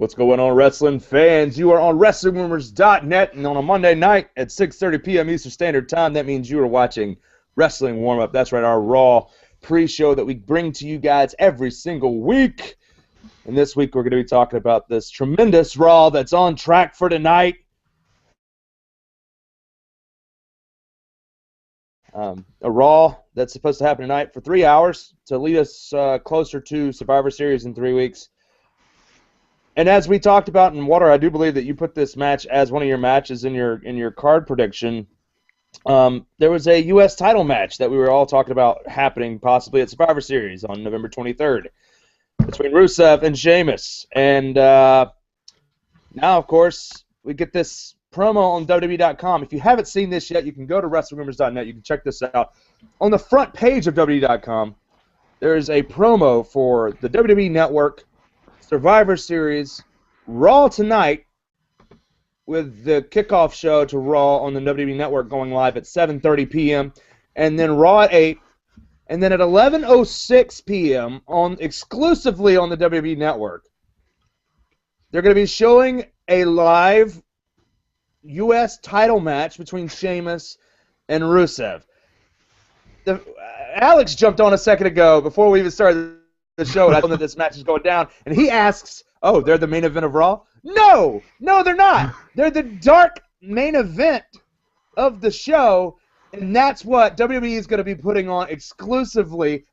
What's going on, wrestling fans? You are on WrestlingRumors.net, and on a Monday night at 6:30 p.m. Eastern Standard Time, that means you are watching Wrestling Warm-Up. That's right, our Raw pre-show that we bring to you guys every single week. And this week we're going to be talking about this tremendous Raw that's on track for tonight. A Raw that's supposed to happen tonight for 3 hours to lead us closer to Survivor Series in 3 weeks. And as we talked about in Water, I do believe that you put this match as one of your matches in your card prediction. There was a U.S. title match that we were all talking about happening possibly at Survivor Series on November 23rd between Rusev and Sheamus. And now, of course, we get this promo on WWE.com. If you haven't seen this yet, you can go to WrestlingRumors.net. You can check this out. On the front page of WWE.com, there is a promo for the WWE Network Survivor Series Raw tonight, with the kickoff show to Raw on the WWE Network going live at 7:30 p.m. and then Raw at 8, and then at 11:06 p.m. exclusively on the WWE Network, they're going to be showing a live U.S. title match between Sheamus and Rusev. Alex jumped on a second ago before we even started the show, and I told him that this match is going down, and he asks, "Oh, they're the main event of Raw?" No, they're not. They're the dark main event of the show, and that's what WWE is going to be putting on exclusively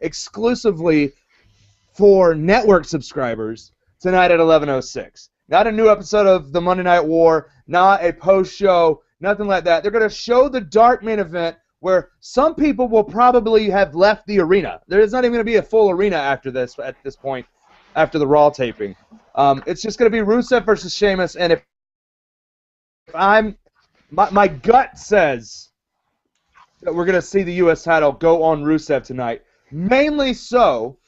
for network subscribers tonight at 11:06. Not a new episode of the Monday Night War, not a post-show, nothing like that. They're going to show the dark main event where some people will probably have left the arena. There's not even going to be a full arena after this, at this point, after the Raw taping. It's just going to be Rusev versus Sheamus, and if my gut says that we're going to see the U.S. title go on Rusev tonight, mainly so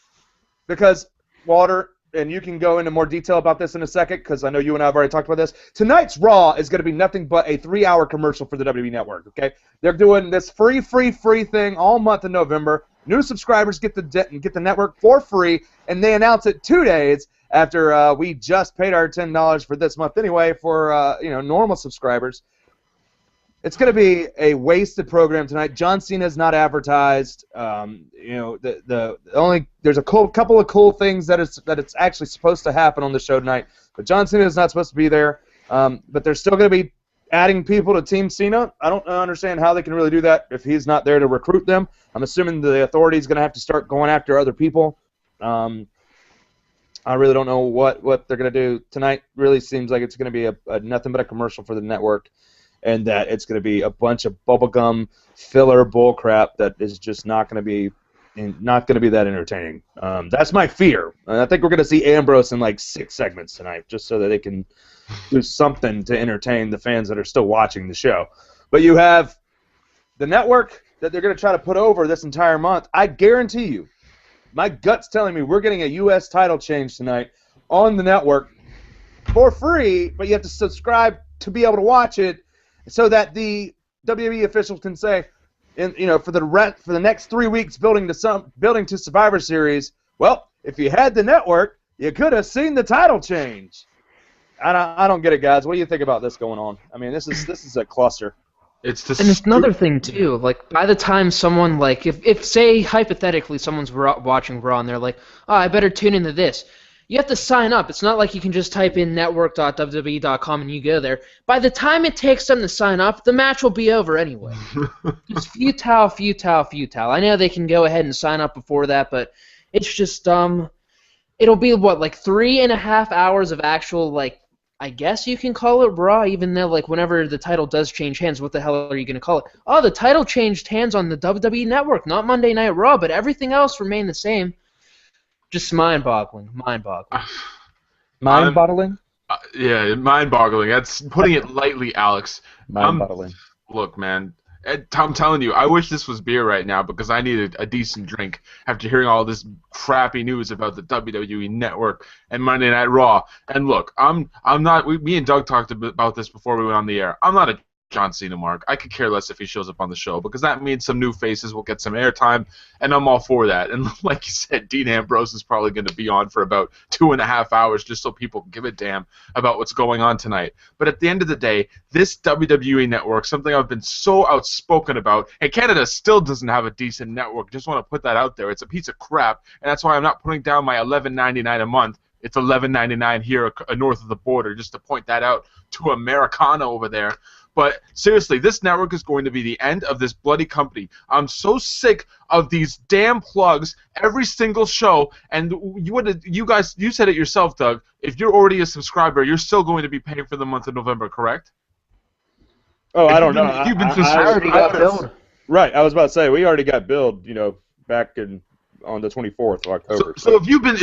because, Walter, and you can go into more detail about this in a second, because I know you and I have already talked about this. Tonight's Raw is going to be nothing but a 3-hour commercial for the WWE Network, okay? They're doing this free thing all month in November. New subscribers get the network for free, and they announce it 2 days after we just paid our $10 for this month anyway for normal subscribers. It's going to be a wasted program tonight. John Cena's not advertised. There's a couple of cool things that it's actually supposed to happen on the show tonight, but John Cena is not supposed to be there. But they're still going to be adding people to Team Cena. I don't understand how they can really do that if he's not there to recruit them. I'm assuming the Authority is going to have to start going after other people. I really don't know what they're going to do tonight. Really seems like it's going to be a nothing but a commercial for the network, and that it's going to be a bunch of bubblegum filler bullcrap that is just not going to be that entertaining. That's my fear. I think we're going to see Ambrose in like 6 segments tonight, just so that they can do something to entertain the fans that are still watching the show. But you have the network that they're going to try to put over this entire month. I guarantee you, my gut's telling me we're getting a U.S. title change tonight on the network for free, but you have to subscribe to be able to watch it, so that the WWE officials can say, for the next 3 weeks building to Survivor Series, well, if you had the network, you could have seen the title change. I don't get it, guys. What do you think about this going on? I mean, this is a cluster. And it's another thing too. Like, by the time someone, like, if say hypothetically someone's watching Raw and they're like, oh, I better tune into this. You have to sign up. It's not like you can just type in network.wwe.com and you go there. By the time it takes them to sign up, the match will be over anyway. It's futile. I know they can go ahead and sign up before that, but it's just it'll be what, like 3.5 hours of actual, like, I guess you can call it Raw, even though, like, whenever the title does change hands, what the hell are you going to call it? Oh, the title changed hands on the WWE Network, not Monday Night Raw, but everything else remained the same. Just mind-boggling. Mind-boggling? Yeah, mind-boggling. That's putting it lightly, Alex. Mind-boggling. Look, man, I'm telling you, I wish this was beer right now because I need a decent drink after hearing all this crappy news about the WWE Network and Monday Night Raw. And look, I'm not. Me and Doug talked about this before we went on the air. I'm not a John Cena mark. I could care less if he shows up on the show because that means some new faces will get some airtime, and I'm all for that. And like you said, Dean Ambrose is probably going to be on for about 2.5 hours just so people give a damn about what's going on tonight. But at the end of the day, this WWE network, something I've been so outspoken about, and Canada still doesn't have a decent network. Just want to put that out there. It's a piece of crap, and that's why I'm not putting down my $11.99 a month. It's $11.99 here north of the border, just to point that out to Americana over there. But seriously, this network is going to be the end of this bloody company. I'm so sick of these damn plugs every single show. And you said it yourself, Doug. If you're already a subscriber, you're still going to be paying for the month of November, correct? Oh, I don't know. You've been I already got billed. Right, I was about to say we already got billed. Back on the 24th of October. So if you've been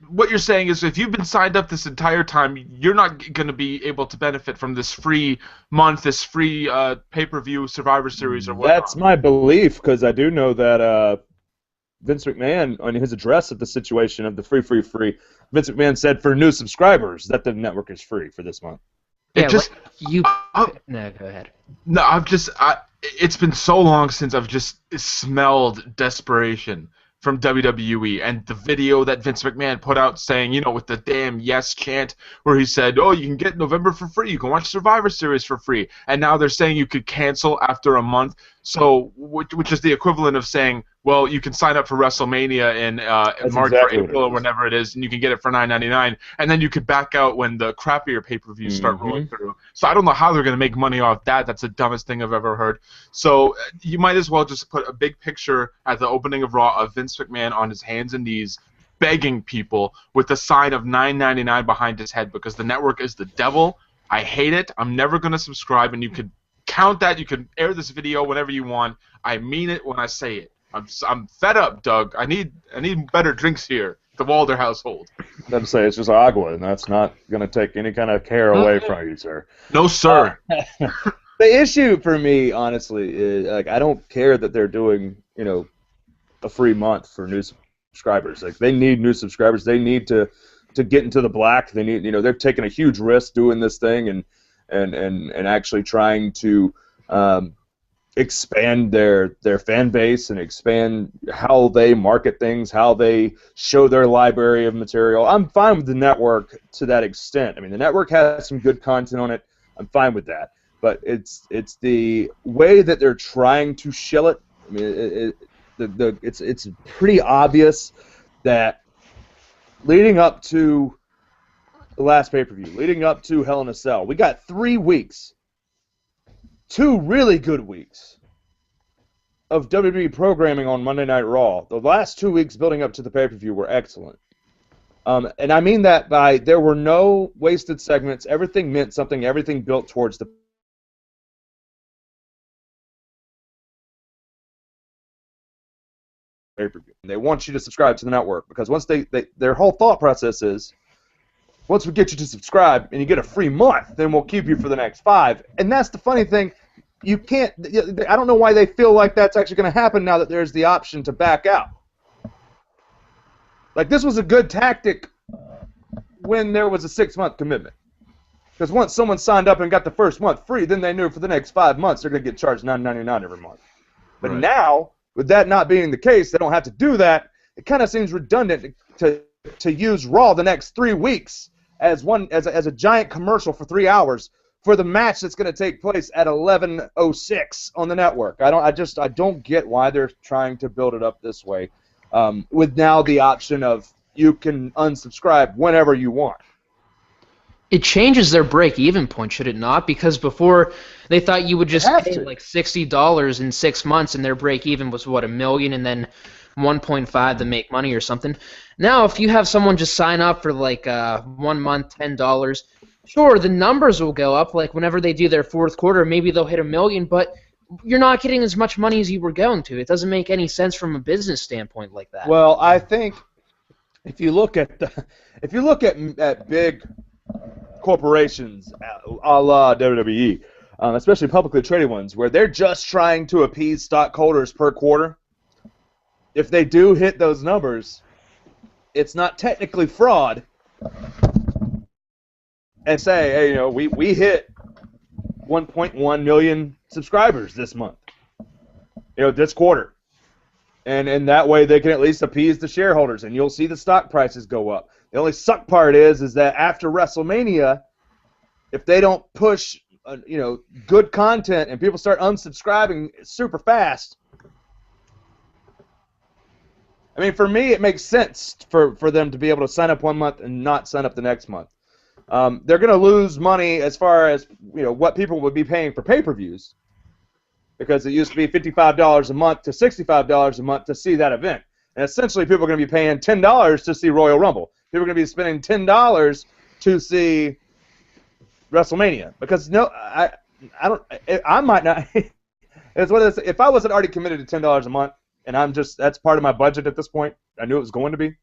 what you're saying is if you've been signed up this entire time, you're not going to be able to benefit from this free month, this free pay-per-view Survivor Series or whatnot. That's my belief, because I do know that Vince McMahon, on his address of the situation of the free, Vince McMahon said for new subscribers that the network is free for this month. Yeah, no, go ahead. No, it's been so long since I've just smelled desperation from WWE, and the video that Vince McMahon put out saying, with the damn yes chant, where he said, oh, you can get November for free, you can watch Survivor Series for free, and now they're saying you could cancel after a month, so which is the equivalent of saying, well, you can sign up for WrestleMania in March or April or whenever it is, and you can get it for $9.99, and then you could back out when the crappier pay-per-views start rolling through. So I don't know how they're going to make money off that. That's the dumbest thing I've ever heard. So you might as well just put a big picture at the opening of Raw of Vince McMahon on his hands and knees begging people with the sign of $9.99 behind his head, because the network is the devil. I hate it. I'm never going to subscribe, and you could count that. You can air this video whenever you want. I mean it when I say it. I'm fed up, Doug. I need better drinks here. The Walder household. I'm saying it's just agua, and that's not going to take any kind of care away from you, sir. No, sir. The issue for me, honestly, is I don't care that they're doing a free month for new subscribers. They need new subscribers. They need to get into the black. They need they're taking a huge risk doing this thing and actually trying to expand their fan base and expand how they market things, how they show their library of material. I'm fine with the network to that extent. I mean, the network has some good content on it. I'm fine with that. But it's the way that they're trying to shill it. I mean, it's pretty obvious that leading up to the last pay-per-view, leading up to Hell in a Cell, we got 3 weeks. 2 really good weeks of WWE programming on Monday Night Raw. The last 2 weeks building up to the pay-per-view were excellent. And I mean that by there were no wasted segments. Everything meant something. Everything built towards the pay-per-view. And they want you to subscribe to the network because once their whole thought process is, once we get you to subscribe and you get a free month, then we'll keep you for the next 5. And that's the funny thing. You can't. I don't know why they feel like that's actually going to happen now that there's the option to back out. This was a good tactic when there was a 6-month commitment. Because once someone signed up and got the first month free, then they knew for the next 5 months they're going to get charged $9.99 every month. But now, with that not being the case, they don't have to do that. It kind of seems redundant to use Raw the next 3 weeks as a giant commercial for 3 hours for the match that's going to take place at 11:06 on the network. I don't get why they're trying to build it up this way, with now the option of you can unsubscribe whenever you want. It changes their break-even point, should it not? Because before they thought you would just pay like $60 in 6 months, and their break-even was what, $1 million, and then 1.5 to make money or something. Now, if you have someone just sign up for 1 month, $10, sure, the numbers will go up. Like whenever they do their fourth quarter, maybe they'll hit $1 million, but you're not getting as much money as you were going to. It doesn't make any sense from a business standpoint like that. Well, I think if you look at big corporations a la WWE, especially publicly traded ones, where they're just trying to appease stockholders per quarter, if they do hit those numbers, it's not technically fraud. And say, hey, we hit 1.1 million subscribers this month. This quarter. And that way they can at least appease the shareholders, and you'll see the stock prices go up. The only suck part is that after WrestleMania, if they don't push, good content and people start unsubscribing super fast, I mean, for me, it makes sense for them to be able to sign up one month and not sign up the next month. They're going to lose money as far as what people would be paying for pay-per-views, because it used to be $55 a month to $65 a month to see that event. And essentially, people are going to be paying $10 to see Royal Rumble. People are going to be spending $10 to see WrestleMania. Because I might not. It's what it is. If I wasn't already committed to $10 a month, and that's part of my budget at this point, I knew it was going to be.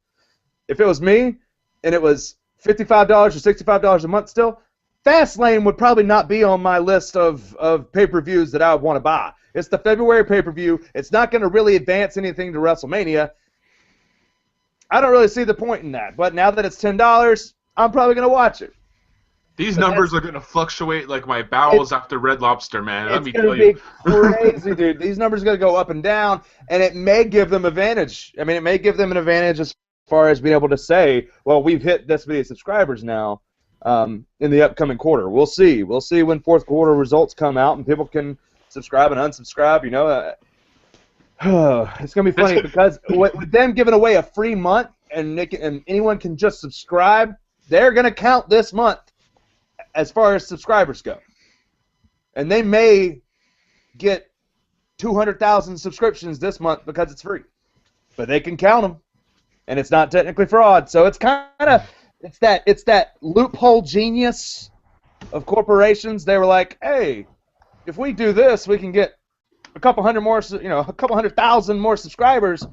If it was me, and it was $55 or $65 a month still, Fastlane would probably not be on my list of pay-per-views that I would want to buy. It's the February pay-per-view. It's not going to really advance anything to WrestleMania. I don't really see the point in that. But now that it's $10, I'm probably going to watch it. These numbers are going to fluctuate like my bowels after Red Lobster, man. Let me tell you. It's going to be crazy, dude. These numbers are going to go up and down, and it may give them advantage. I mean, it may give them an advantage as far as being able to say, well, we've hit this many subscribers now. In the upcoming quarter. We'll see. We'll see when fourth quarter results come out and people can subscribe and unsubscribe. It's going to be funny because with them giving away a free month and anyone can just subscribe, they're going to count this month as far as subscribers go. And they may get 200,000 subscriptions this month because it's free. But they can count them. And it's not technically fraud. So it's kind of... It's that loophole genius of corporations. They were like, hey, if we do this, we can get a couple hundred thousand more subscribers,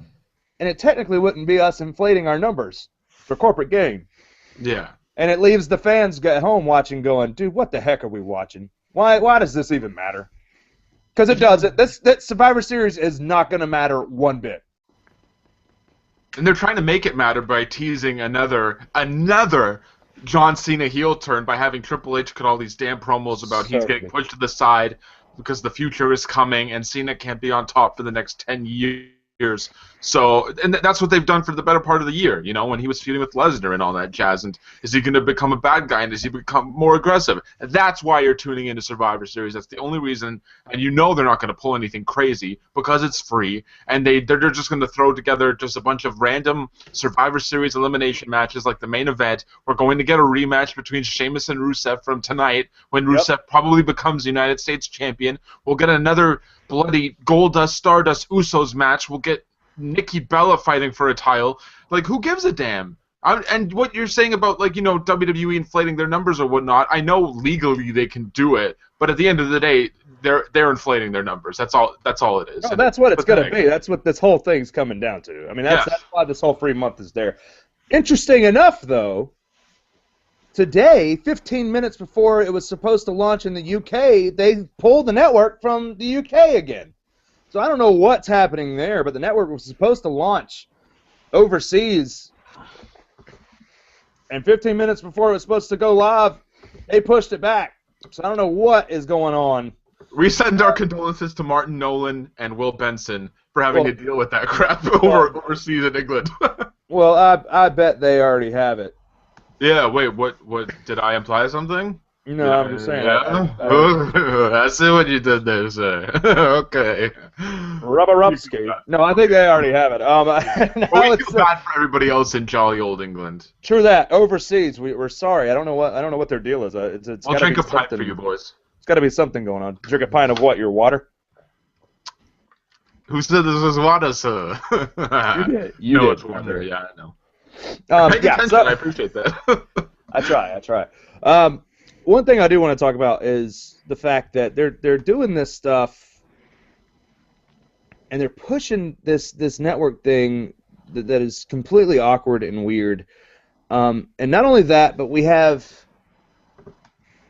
and it technically wouldn't be us inflating our numbers for corporate gain. Yeah. And it leaves the fans at home watching going, dude, what the heck are we watching? Why does this even matter? Because it doesn't. That Survivor Series is not going to matter one bit. And they're trying to make it matter by teasing another John Cena heel turn by having Triple H cut all these damn promos about he's getting pushed to the side because the future is coming and Cena can't be on top for the next 10 years. So, and that's what they've done for the better part of the year, when he was feuding with Lesnar and all that jazz. And is he going to become a bad guy, and does he become more aggressive? And that's why you're tuning into Survivor Series. That's the only reason. And they're not going to pull anything crazy because it's free, and they're just going to throw together just a bunch of random Survivor Series elimination matches like the main event. We're going to get a rematch between Sheamus and Rusev from tonight when Rusev probably becomes United States champion. We'll get another bloody Goldust Stardust Usos match. We'll get Nikki Bella fighting for a title. Like, who gives a damn? And what you're saying about, WWE inflating their numbers or whatnot, I know legally they can do it, but at the end of the day, they're inflating their numbers. That's all it is. No, that's what it's going to be. That's what this whole thing's coming down to. I mean, that's why this whole free month is there. Interesting enough, though, today, 15 minutes before it was supposed to launch in the UK, they pulled the network from the UK again. So I don't know what's happening there, but the network was supposed to launch overseas, and 15 minutes before it was supposed to go live, they pushed it back. So I don't know what is going on. We send our condolences to Martin Nolan and Will Benson for having to deal with that crap overseas in England. Well, I bet they already have it. Yeah, wait, what did I imply something? No, I'm just saying. Yeah? I see what you did there, sir. Okay. Rubber-upski. No, I think they already have it. We feel bad for everybody else in jolly old England. True that. Overseas, we're sorry. I don't know what their deal is. I'll drink a pint for you boys. It's got to be something going on. Drink a pint of what? Your water? Who said this was water, sir? You did. You it's water. Yeah, I know. I appreciate that. I try. One thing I do want to talk about is the fact that they're doing this stuff, and they're pushing this network thing that is completely awkward and weird. And not only that, but we have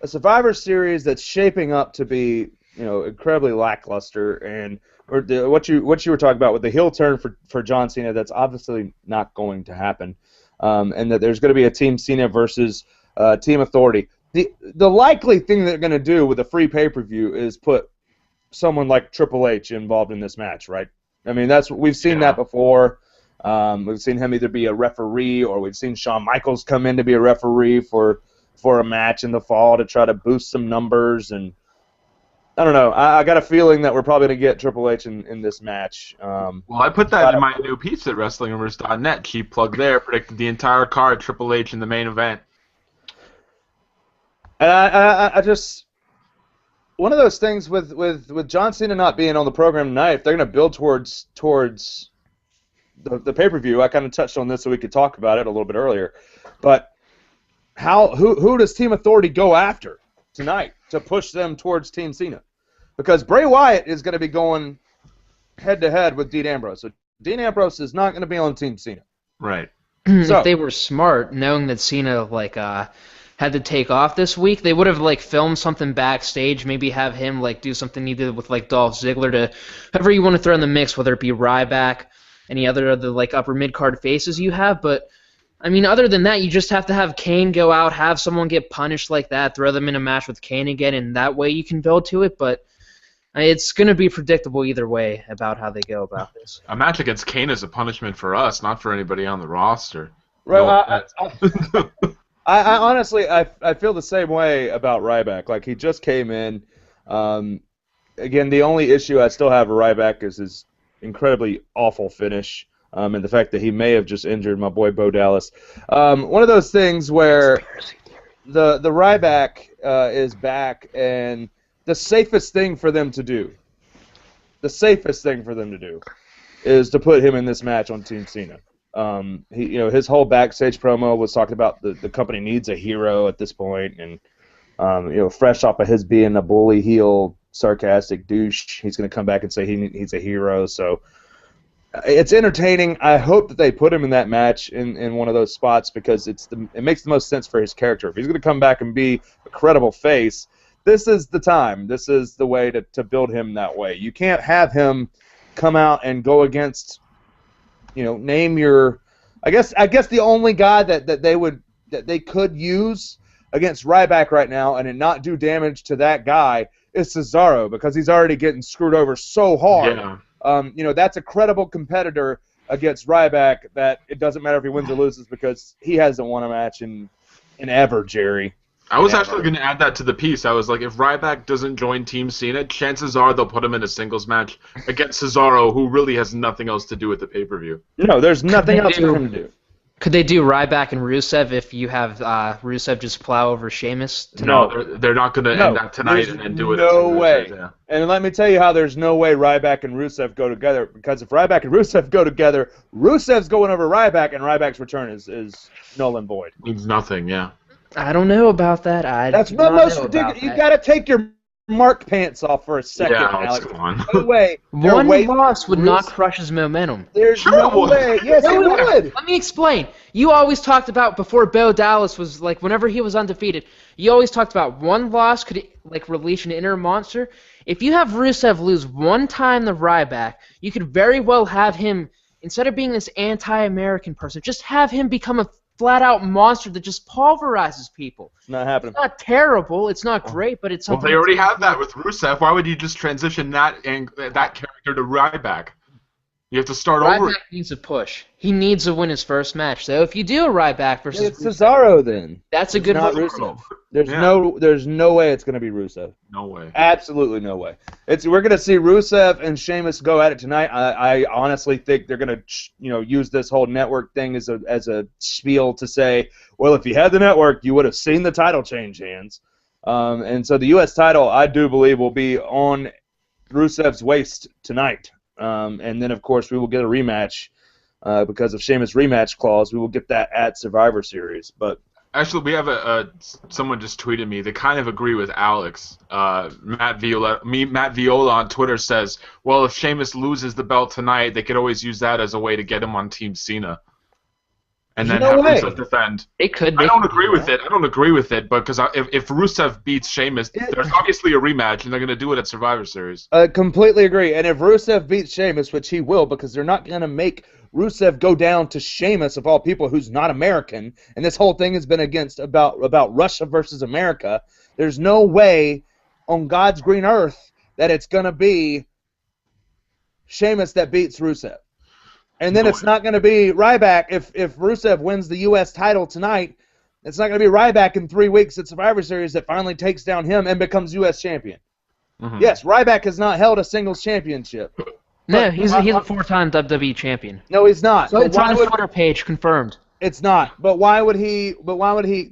a Survivor Series that's shaping up to be, incredibly lackluster, and what you were talking about with the heel turn for John Cena, that's obviously not going to happen, and that there's going to be a Team Cena versus Team Authority. the likely thing they're going to do with a free pay-per-view is put someone like Triple H involved in this match, right? I mean, that's we've seen that before. We've seen him either be a referee, or we've seen Shawn Michaels come in to be a referee for a match in the fall to try to boost some numbers. And I don't know. I got a feeling that we're probably going to get Triple H in this match. Well, I put that in my new piece at WrestlingRumors.net. Cheap plug there. Predicted the entire card, Triple H in the main event. And I just one of those things with John Cena not being on the program tonight, if they're going to build towards the pay-per-view, I kind of touched on this so we could talk about it a little bit earlier. But who does Team Authority go after tonight to push them towards Team Cena? Because Bray Wyatt is going to be going head-to-head with Dean Ambrose. So Dean Ambrose is not going to be on Team Cena. Right. So, if they were smart, knowing that Cena had to take off this week, they would have filmed something backstage, maybe have him do something he did with Dolph Ziggler to whoever you want to throw in the mix, whether it be Ryback, any other of the upper mid-card faces you have. But I mean, other than that, you just have to have Kane go out, have someone get punished like that, throw them in a match with Kane again, and that way you can build to it. But it's going to be predictable either way about how they go about this. A match against Kane is a punishment for us, not for anybody on the roster. Right. I honestly, I feel the same way about Ryback. He just came in. Again, the only issue I still have with Ryback is his incredibly awful finish, and the fact that he may have just injured my boy Bo Dallas. One of those things where the Ryback is back, and the safest thing for them to do is to put him in this match on Team Cena. His whole backstage promo was talking about the company needs a hero at this point, and fresh off of his being a bully heel, sarcastic douche, he's going to come back and say he's a hero. So it's entertaining. I hope that they put him in that match in one of those spots, because it makes the most sense for his character. If he's going to come back and be a credible face, this is the time. This is the way to build him that way. You can't have him come out and go against, name your. I guess the only guy that they could use against Ryback right now and it not do damage to that guy is Cesaro, because he's already getting screwed over so hard. Yeah. That's a credible competitor against Ryback that it doesn't matter if he wins or loses, because he hasn't won a match in ever, Jerry. I was actually going to add that to the piece. I was like, if Ryback doesn't join Team Cena, chances are they'll put him in a singles match against Cesaro, who really has nothing else to do with the pay-per-view. No, there's nothing else for him to do. Could they do Ryback and Rusev if you have Rusev just plow over Sheamus? No, they're not going to end that tonight and do it. No way. Yeah. And let me tell you how there's no way Ryback and Rusev go together, because if Ryback and Rusev go together, Rusev's going over Ryback, and Ryback's return is null and void. Means nothing, yeah. I don't know about that. That's the most ridiculous. You got to take your Mark pants off for a second, Alex. Come on. No way. One loss would not crush his momentum. There's no way. Yes, it would. Let me explain. You always talked about, before Bo Dallas was, whenever he was undefeated, you always talked about one loss could, release an inner monster. If you have Rusev lose one time the Ryback, you could very well have him, instead of being this anti-American person, just have him become a flat-out monster that just pulverizes people. It's not happening. It's not terrible. It's not great, but it's something. Well, they already have that with Rusev. Why would you just transition that character to Ryback? You have to start over. Ryback needs a push. He needs to win his first match. So if you do a Ryback versus it's Cesaro, then that's a good not Rusev. There's no way it's going to be Rusev. No way. Absolutely no way. We're going to see Rusev and Sheamus go at it tonight. I honestly think they're going to use this whole network thing as a spiel to say, well, if you had the network, you would have seen the title change hands. And so the U.S. title, I do believe, will be on Rusev's waist tonight. And then, of course, we will get a rematch because of Sheamus' rematch clause. We will get that at Survivor Series. But actually, we have someone just tweeted me. They kind of agree with Alex. Matt Viola on Twitter says, well, if Sheamus loses the belt tonight, they could always use that as a way to get him on Team Cena. and then No have way. Rusev defend. They could. I don't agree with it. I don't agree with it, but because if Rusev beats Sheamus, there's obviously a rematch, and they're going to do it at Survivor Series. I completely agree. And if Rusev beats Sheamus, which he will, because they're not going to make Rusev go down to Sheamus, of all people, who's not American, and this whole thing has been about Russia versus America, there's no way on God's green earth that it's going to be Sheamus that beats Rusev. And then it's not going to be Ryback. If Rusev wins the U.S. title tonight, it's not going to be Ryback in 3 weeks at Survivor Series that finally takes down him and becomes U.S. champion. Mm-hmm. Yes, Ryback has not held a singles championship. No, he's a 4-time WWE champion. No, he's not. So it's on his Twitter page, confirmed. It's not. But why would he?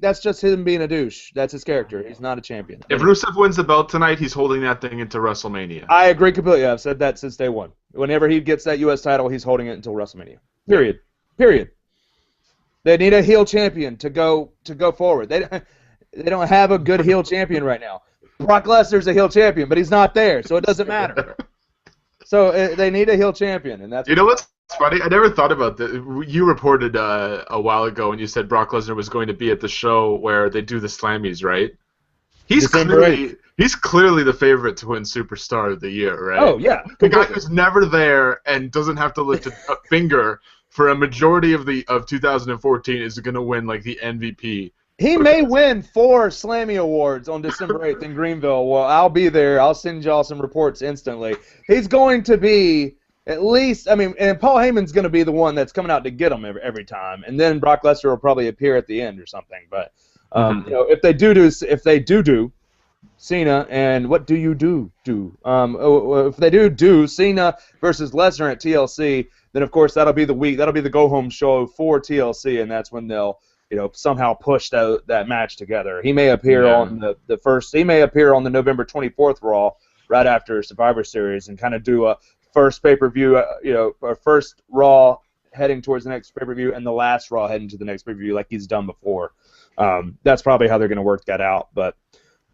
That's just him being a douche. That's his character. He's not a champion. If Rusev wins the belt tonight, he's holding that thing into WrestleMania. I agree completely. I've said that since day one. Whenever he gets that U.S. title, he's holding it until WrestleMania. Period. They need a heel champion to go forward. They don't have a good heel champion right now. Brock Lesnar's a heel champion, but he's not there, so it doesn't matter. So they need a heel champion, and that's. You know what's funny? I never thought about that. You reported a while ago, and you said Brock Lesnar was going to be at the show where they do the Slammies, right? He's clearly the favorite to win Superstar of the Year, right? Oh yeah, the guy who's never there and doesn't have to lift a finger for a majority of 2014 is going to win like the MVP. He may win 4 Slammy Awards on December 8th in Greenville. Well, I'll be there. I'll send y'all some reports instantly. He's going to be at least, and Paul Heyman's going to be the one that's coming out to get him every time, and then Brock Lesnar will probably appear at the end or something. But if they do Cena, and what do you do? If they do Cena versus Lesnar at TLC, then of course that'll be the week. That'll be the go-home show for TLC, and that's when they'll somehow push that match together. He may appear on the first. He may appear on the November 24th Raw right after Survivor Series and kind of do a first pay-per-view. A first Raw heading towards the next pay-per-view and the last Raw heading to the next pay-per-view like he's done before. That's probably how they're going to work that out. But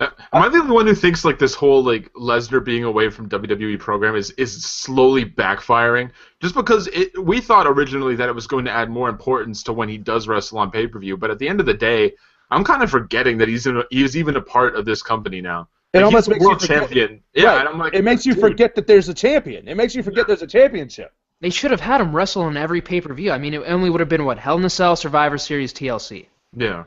am I the only one who thinks like this whole like Lesnar being away from WWE program is slowly backfiring? Just because we thought originally that it was going to add more importance to when he does wrestle on pay-per-view, but at the end of the day, I'm kind of forgetting that he's even a part of this company now. It like, almost he's makes world you forget, champion. Yeah, right. and I'm like, it makes you forget that there's a champion. It makes you forget there's a championship. They should have had him wrestle on every pay-per-view. I mean, it only would have been Hell in a Cell, Survivor Series, TLC. Yeah.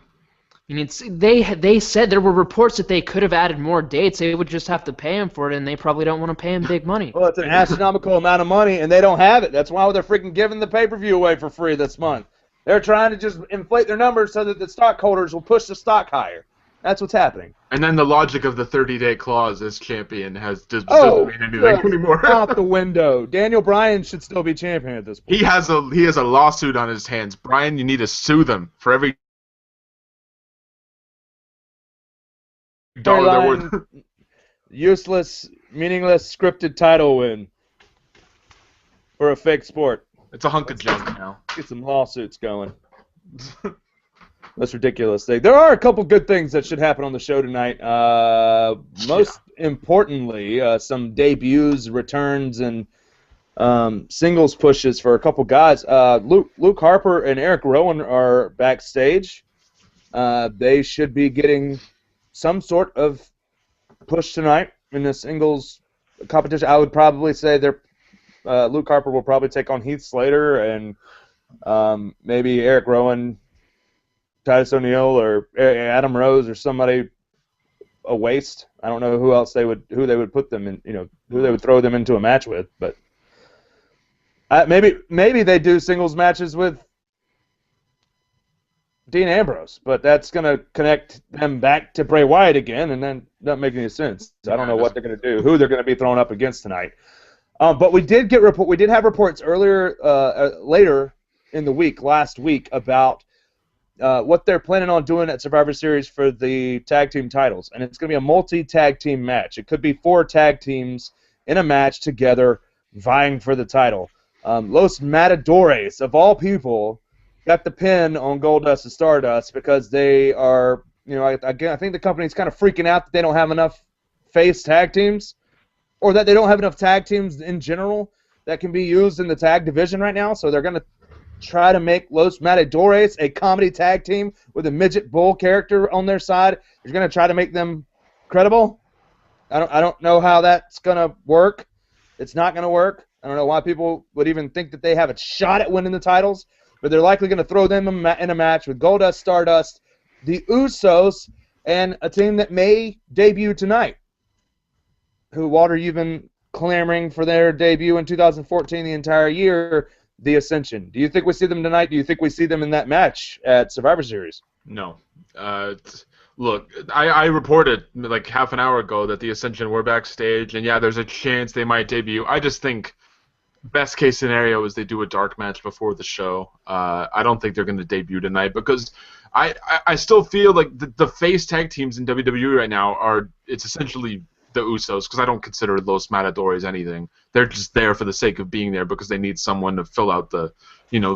I mean, they said there were reports that they could have added more dates. They would just have to pay him for it, and they probably don't want to pay him big money. Well, it's an astronomical amount of money, and they don't have it. That's why they're freaking giving the pay-per-view away for free this month. They're trying to just inflate their numbers so that the stockholders will push the stock higher. That's what's happening. And then the logic of the 30-day clause as champion doesn't mean anything anymore. Out the window. Daniel Bryan should still be champion at this point. He has a lawsuit on his hands. Bryan, you need to sue them for every dollar they're worth. Useless, meaningless, scripted title win for a fake sport. It's a hunk of junk now. Get some lawsuits going. That's ridiculous. There are a couple good things that should happen on the show tonight. Most importantly, some debuts, returns, and singles pushes for a couple guys. Luke Harper and Eric Rowan are backstage. They should be getting some sort of push tonight in the singles competition. I would probably say Luke Harper will probably take on Heath Slater, and maybe Eric Rowan, Titus O'Neil, or Adam Rose, or somebody a waste. I don't know who they would put them in, who they would throw them into a match with, but maybe they do singles matches with Dean Ambrose, but that's going to connect them back to Bray Wyatt again, and then doesn't make any sense. I don't know what they're going to do, who they're going to be thrown up against tonight. But we did have reports later in the week, last week, about what they're planning on doing at Survivor Series for the tag team titles, and it's going to be a multi-tag team match. It could be 4 tag teams in a match together vying for the title. Los Matadores, of all people, got the pin on Goldust and Stardust because they are, I think the company's kind of freaking out that they don't have enough face tag teams, or that they don't have enough tag teams in general that can be used in the tag division right now. So they're going to try to make Los Matadores a comedy tag team with a midget bull character on their side? You're going to try to make them credible? I don't know how that's going to work. It's not going to work. I don't know why people would even think that they have a shot at winning the titles, but they're likely going to throw them in a match with Goldust, Stardust, the Usos, and a team that may debut tonight. Who, Walter, you've been clamoring for their debut in 2014 the entire year, the Ascension. Do you think we see them tonight? Do you think we see them in that match at Survivor Series? No. Look, I reported like half an hour ago that the Ascension were backstage, and yeah, there's a chance they might debut. I just think best case scenario is they do a dark match before the show. I don't think they're going to debut tonight because I still feel like the face tag teams in WWE right now it's essentially the Usos, because I don't consider Los Matadores anything. They're just there for the sake of being there because they need someone to fill out the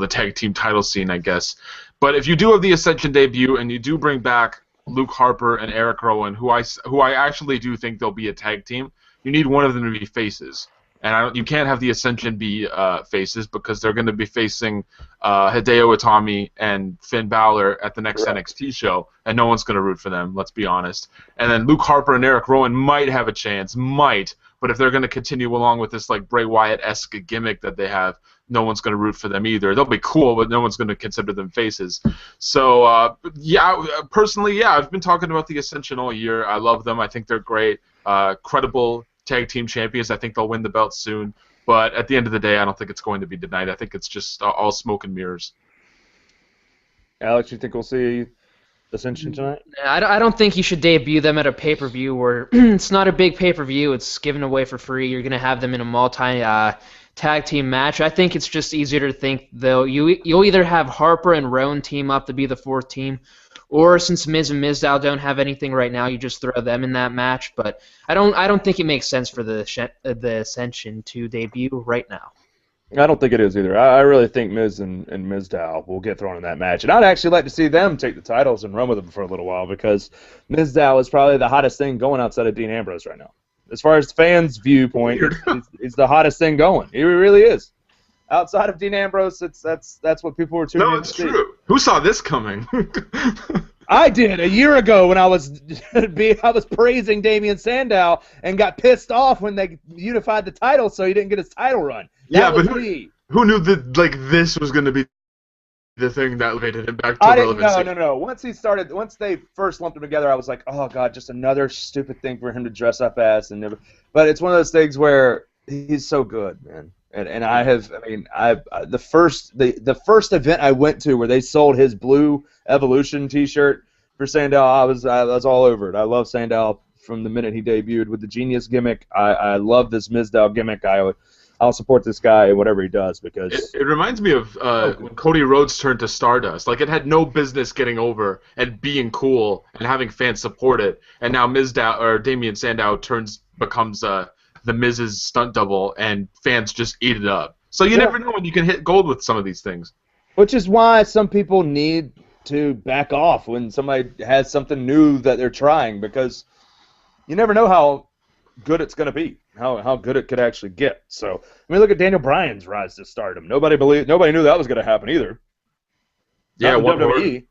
tag team title scene, I guess. But if you do have the Ascension debut and you do bring back Luke Harper and Eric Rowan, who I actually do think they'll be a tag team, you need one of them to be faces. And you can't have the Ascension be faces because they're going to be facing Hideo Itami and Finn Balor at the next NXT show, and no one's going to root for them, let's be honest. And then Luke Harper and Eric Rowan might have a chance, but if they're going to continue along with this like Bray Wyatt-esque gimmick that they have, no one's going to root for them either. They'll be cool, but no one's going to consider them faces. So, personally, I've been talking about the Ascension all year. I love them. I think they're great. Credible tag team champions. I think they'll win the belt soon. But at the end of the day, I don't think it's going to be tonight. I think it's just all smoke and mirrors. Alex, you think we'll see Ascension tonight? I don't think you should debut them at a pay-per-view where it's not a big pay-per-view. It's given away for free. You're going to have them in a multi-tag team match. I think it's just easier to think, though, you'll either have Harper and Rowan team up to be the fourth team, or since Miz and Mizdow don't have anything right now, you just throw them in that match. But I don't think it makes sense for the Ascension to debut right now. I don't think it is either. I really think Miz and Mizdow will get thrown in that match. And I'd actually like to see them take the titles and run with them for a little while because Mizdow is probably the hottest thing going outside of Dean Ambrose right now. As far as fans' viewpoint, it's the hottest thing going. It really is. Outside of Dean Ambrose, that's what people were tuning in to see. No, it's true. Who saw this coming? I did a year ago when I was praising Damian Sandow and got pissed off when they unified the title so he didn't get his title run. But who knew that this was going to be the thing that elevated him back to relevancy? No. Once they first lumped him together, I was like, oh god, just another stupid thing for him to dress up as. But it's one of those things where he's so good, man. And the first event I went to where they sold his Blue Evolution T-shirt for Sandow, I was all over it. I love Sandow from the minute he debuted with the Genius gimmick. I love this Mizdow gimmick. I'll support this guy in whatever he does because it reminds me of when Cody Rhodes turned to Stardust. Like it had no business getting over and being cool and having fans support it, and now Damian Sandow becomes the Miz's stunt double, and fans just eat it up. So you never know when you can hit gold with some of these things. Which is why some people need to back off when somebody has something new that they're trying, because you never know how good it's going to be, how good it could actually get. So, look at Daniel Bryan's rise to stardom. Nobody knew that was going to happen either. Yeah, WWE.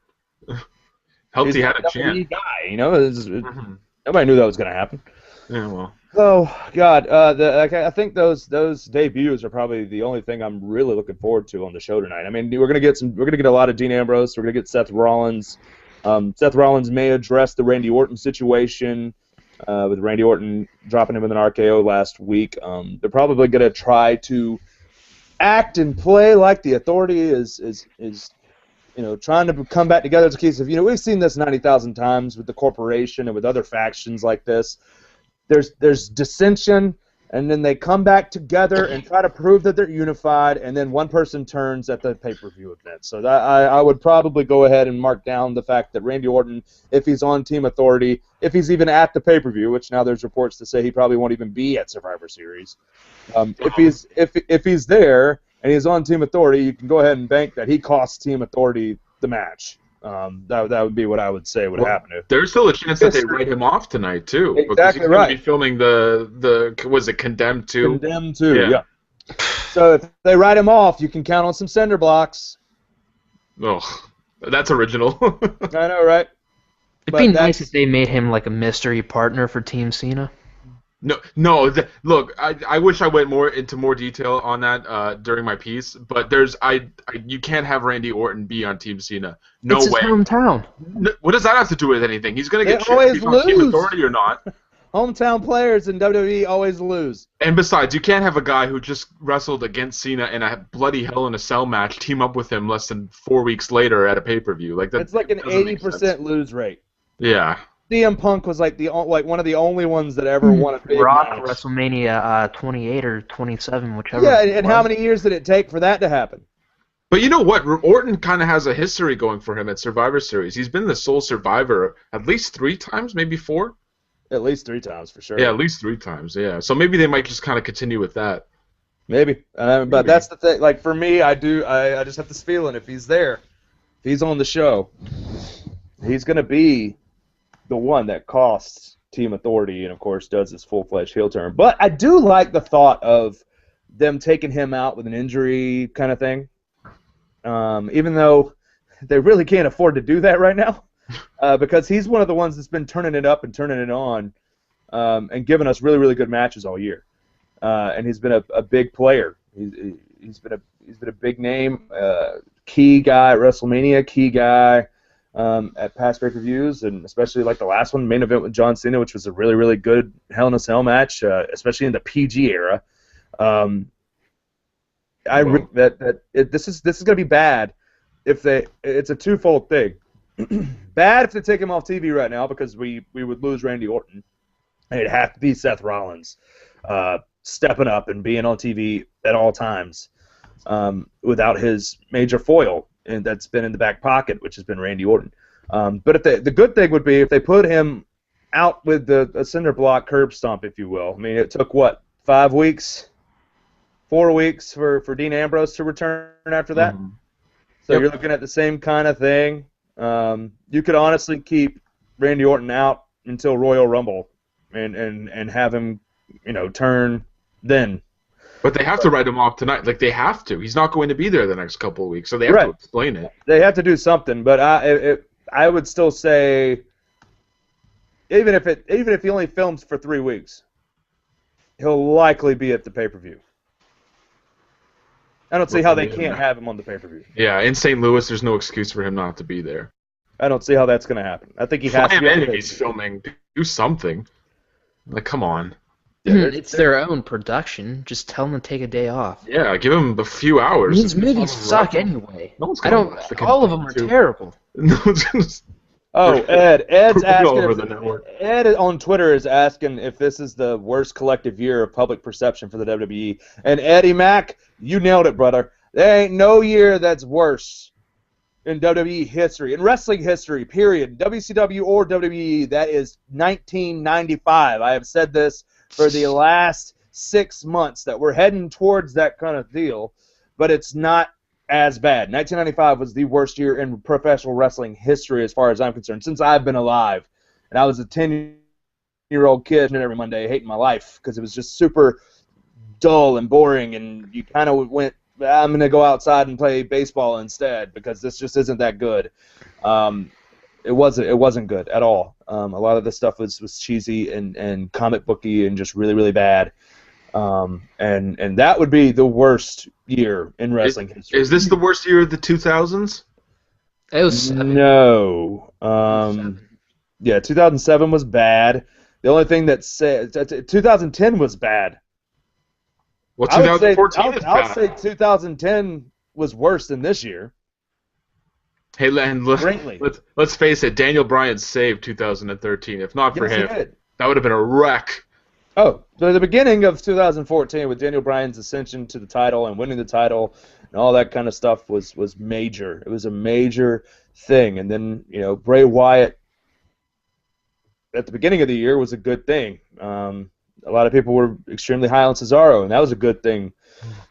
Helped he had a chance. Guy, nobody knew that was going to happen. Yeah, well. Oh God, I think those debuts are probably the only thing I'm really looking forward to on the show tonight. I mean, we're gonna get a lot of Dean Ambrose. We're gonna get Seth Rollins. Seth Rollins may address the Randy Orton situation with Randy Orton dropping him with an RKO last week. They're probably gonna try to act and play like the Authority is trying to come back together as a case of we've seen this 90,000 times with the Corporation and with other factions like this. There's dissension, and then they come back together and try to prove that they're unified, and then one person turns at the pay-per-view event. So I would probably go ahead and mark down the fact that Randy Orton, if he's on Team Authority, if he's even at the pay-per-view, which now there's reports to say he probably won't even be at Survivor Series, if he's there and he's on Team Authority, you can go ahead and bank that he costs Team Authority the match. That would be what I would say would happen. There's still a chance that they write him off tonight too. Exactly because he's right. Be filming the was it Condemned 2? Condemned 2, yeah. So if they write him off, you can count on some cinder blocks. Oh, that's original. I know, right? It'd be nice if they made him like a mystery partner for Team Cena. No. Look, I wish I went into more detail on that during my piece, but you can't have Randy Orton be on Team Cena. No it's way. His hometown. What does that have to do with anything? He's gonna get always if he's on Team Authority or not. Hometown players in WWE always lose. And besides, you can't have a guy who just wrestled against Cena in a bloody Hell in a Cell match team up with him less than 4 weeks later at a pay-per-view. Like that. It's like an 80% lose rate. Yeah. CM Punk was like one of the only ones that ever won a big Rock match. WrestleMania 28 or 27, whichever. Yeah, and how many years did it take for that to happen? But you know what? Orton kind of has a history going for him at Survivor Series. He's been the sole survivor at least 3 times, maybe 4. At least 3 times for sure. Yeah, at least 3 times. Yeah, so maybe they might just kind of continue with that. Maybe, but that's the thing. Like for me, I just have this feeling if he's there, if he's on the show, he's gonna be the one that costs Team Authority and, of course, does his full-fledged heel turn. But I do like the thought of them taking him out with an injury kind of thing, even though they really can't afford to do that right now because he's one of the ones that's been turning it up and turning it on and giving us really, really good matches all year. And he's been a big player. He's been a big name, key guy at WrestleMania, key guy at past pay-per-views, and especially like the last one, main event with John Cena, which was a really, really good Hell in a Cell match, especially in the PG era. This is going to be bad if it's a twofold thing. Bad if they take him off TV right now because we would lose Randy Orton. And it'd have to be Seth Rollins stepping up and being on TV at all times without his major foil. And that's been in the back pocket, which has been Randy Orton. But if the good thing would be if they put him out with a cinder block curb stomp, if you will. I mean, it took, 5 weeks? 4 weeks for Dean Ambrose to return after that? Mm-hmm. So You're looking at the same kind of thing. You could honestly keep Randy Orton out until Royal Rumble and have him, turn then. But they have to write him off tonight. Like, they have to. He's not going to be there the next couple of weeks, so they have to explain it. They have to do something. But I would still say, even if he only films for 3 weeks, he'll likely be at the pay-per-view. I don't see how they can't have him on the pay-per-view. Yeah, in St. Louis, there's no excuse for him not to be there. I don't see how that's going to happen. I think he has to be on the he's filming. Do something. Like, come on. Yeah, it's their own production. Just tell them to take a day off. Yeah, give them a few hours. These movies suck anyway. All of them are terrible. No one's gonna. Oh, Ed's asking. Ed on Twitter is asking if this is the worst collective year of public perception for the WWE. And Eddie Mack, you nailed it, brother. There ain't no year that's worse in WWE history, in wrestling history, period. WCW or WWE, that is 1995. I have said this for the last 6 months that we're heading towards that kind of deal, but it's not as bad. 1995 was the worst year in professional wrestling history as far as I'm concerned, since I've been alive. And I was a 10-year-old kid every Monday hating my life because it was just super dull and boring, and you kind of went, I'm going to go outside and play baseball instead because this just isn't that good. It wasn't good at all. A lot of the stuff was cheesy and comic booky and just really, really bad. And that would be the worst year in wrestling history. Is this the worst year of the 2000s? It was 7. No. 2007 was bad. The only thing that said 2010 was bad. Well, 2014 is bad. I'll say 2010 was worse than this year. Hey, and let's face it, Daniel Bryan saved 2013. If not for him, that would have been a wreck. Oh, so the beginning of 2014 with Daniel Bryan's ascension to the title and winning the title and all that kind of stuff was major. It was a major thing. And then, Bray Wyatt at the beginning of the year was a good thing. A lot of people were extremely high on Cesaro, and that was a good thing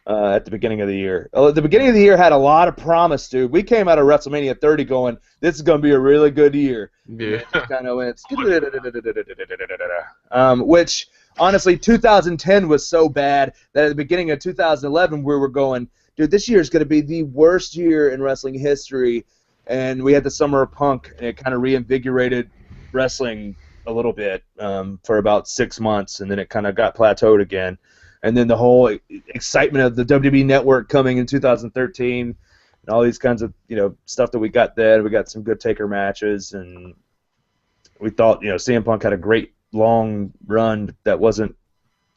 at the beginning of the year. The beginning of the year had a lot of promise, dude. We came out of WrestleMania 30 going, this is going to be a really good year. Yeah. Kind of went, which, honestly, 2010 was so bad that at the beginning of 2011 we were going, dude, this year is going to be the worst year in wrestling history. And we had the Summer of Punk, and it kind of reinvigorated wrestling a little bit for about 6 months, and then it kind of got plateaued again. And then the whole excitement of the WWE Network coming in 2013, and all these kinds of stuff that we got then. We got some good Taker matches, and we thought CM Punk had a great long run that wasn't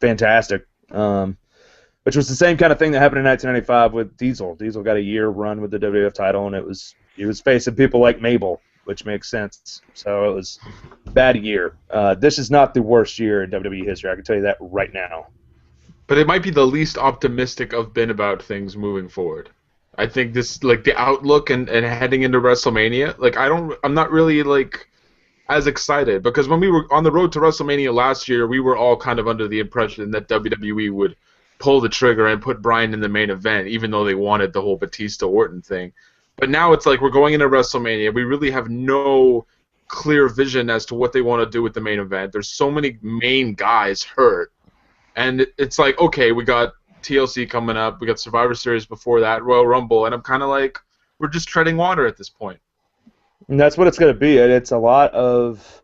fantastic, which was the same kind of thing that happened in 1995 with Diesel. Diesel got a year run with the WWF title, and he was facing people like Mabel, which makes sense. So it was a bad year. This is not the worst year in WWE history. I can tell you that right now. But it might be the least optimistic I've been about things moving forward. I think this, like, the outlook and heading into WrestleMania, like, I'm not really, like, as excited, because when we were on the road to WrestleMania last year, we were all kind of under the impression that WWE would pull the trigger and put Bryan in the main event, even though they wanted the whole Batista-Orton thing. But now it's like we're going into WrestleMania. We really have no clear vision as to what they want to do with the main event. There's so many main guys hurt. And it's like, okay, we got TLC coming up. We got Survivor Series before that, Royal Rumble. And I'm kind of like, we're just treading water at this point. And that's what it's going to be. And it's a lot of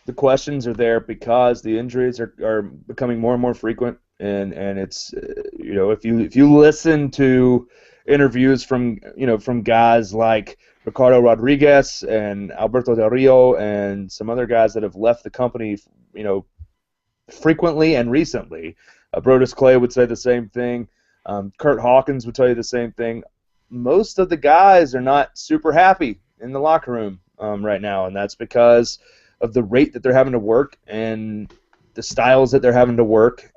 the questions are there because the injuries are becoming more and more frequent. And it's, if you listen to interviews from guys like Ricardo Rodriguez and Alberto Del Rio and some other guys that have left the company, frequently and recently. Brodus Clay would say the same thing. Kurt Hawkins would tell you the same thing. Most of the guys are not super happy in the locker room right now, and that's because of the rate that they're having to work and the styles that they're having to work